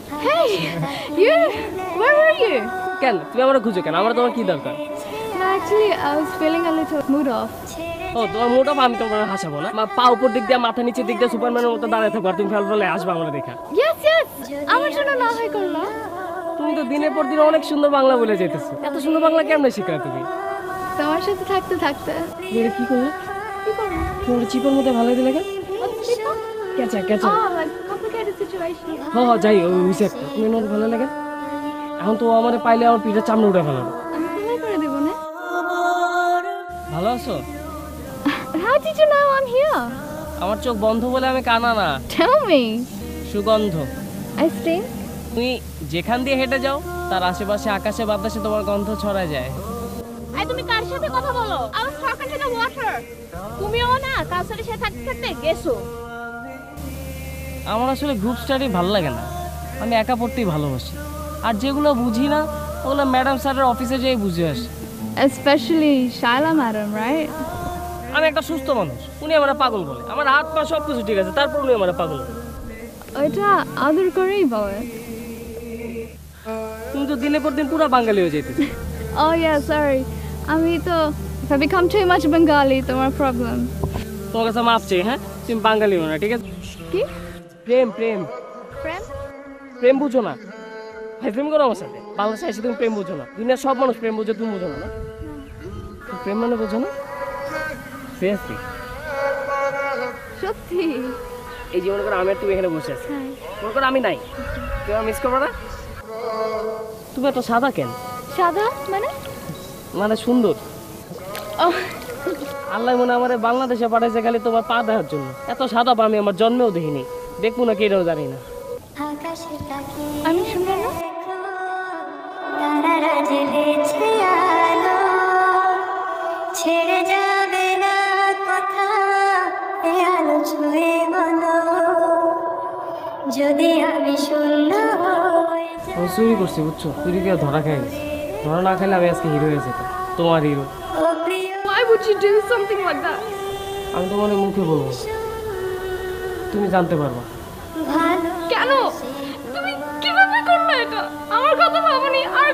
Hey, you, where were you? কেন তুমি আমার খুঁজো কেন? আমার তোমার কি দরকার? No, actually, I was feeling a little mood off. ও তোমার মোটা আমি তোমার হাসাবো না। পা উপর দিক দিয়ে মাথা নিচের দিক দিয়ে সুপারম্যানের মতো দাঁড়ায় থাকো আর তুমি ফেল ফেলে আসবা আমার দেখা। Yes, yes, আমার জন্য না হয় করলা। তুমি তো দিনের পর দিন অনেক সুন্দর বাংলা বলে যেতেছো। এত সুন্দর বাংলা কেমনে শিখলে তুমি? তোমার সাথে থাকতে থাকতে। এটা কি করলে? কি করবো? তোমার চিপের মধ্যে ভালো দিলে কেন? কেঁচা কেঁচা। Oh, like complicated situation. হ্যাঁ যাই ওইসে একটা তুমি ওর ভালো লাগে। এখন তো আমার পাইলে আমার পিঠে চামড়া উঠে ফেলানো। আমি তোমায় করে দেবো না? ভালো আছো? How did you know I'm here? আমার চোখ বন্ধ বলে আমি কানা না। Tell me. সুগন্ধ। I stink? তুমি যেখান দিয়ে হেঁটে যাও তার আশেপাশে আকাশে বাতাসে তোমার গন্ধ ছড়ায় যায়। এই তুমি কার সাথে কথা বলো? I was talking to the water. তুমিও না কার সাথে থাকতে থাকতে গেছো। আমার আসলে গ্রুপ স্টাডি ভালো লাগে না, আমি একা পড়তেই ভালোবাসি। আর যেগুলো বুঝি না ওগুলো ম্যাডাম স্যারের অফিসে যেয়ে বুঝে আসি। Especially Shaila madam, right? আমি একটা সুস্থ মানুষ, উনি আমার পাগল বলে। আমার হাত পা সব কিছু ঠিক আছে, তারপর উনি আমার পাগল বলে। ওইটা আদর করেই বলে। তুমি তো দিনের পর দিন পুরো বাঙালি হয়ে যেতেছে। Oh yeah, sorry. আমি তো if I become too much Bengali, তোমার problem. তোমার কাছে মাপ চাই, হ্যাঁ? তুমি বাঙালি হো না, ঠিক আছে? কি? প্রেম প্রেম Friend? প্রেম বুঝো না? ভাই প্রেম করো আমার সাথে। বাংলাদেশে এসে তুমি প্রেম বুঝো না। দুনিয়ার সব মানুষ প্রেম বুঝে, তুমি বুঝো না না? প্রেম মানে বুঝো না? সিরিয়াসলি? সত্যি? এই যে মনে করো আমি আর তুমি এখানে বসে আছি, হ্যাঁ। মনে করো আমি নাই, তুমি আমার মিস করবো না? তুমি এত সাদা কেন? সাদা মানে? মানে সুন্দর। Oh, আল্লাহ মনে আমার বাংলাদেশে পাঠাইছে খালি তোমার পা দেখার জন্য। এত সাদা পা আমি আমার জন্মেও দেখিনি, দেখবো না কেটাও জানি না। আমি সুন্দর না? তারারা জ্বেলেছে আলো, ছেড়ে যাবে না কথা, এ আলো ছুঁয়ে বলো, যদি আমি শূন্য হয়ে যাই। আমি চুরি করছি বুঝছো, চুরি করে ধরা খেয়ে গেছি। ধরা না খেলে আমি আজকে হিরো হয়ে যেতাম, তোমার হিরো। ও প্রিয় Why would you do something like that? আমি তোমার মুখে বলবো না, তুমি জানতে পারবা। ভালো কেন? তুমি কিভাবে করলে এটা? আমার কথা ভাবনি আর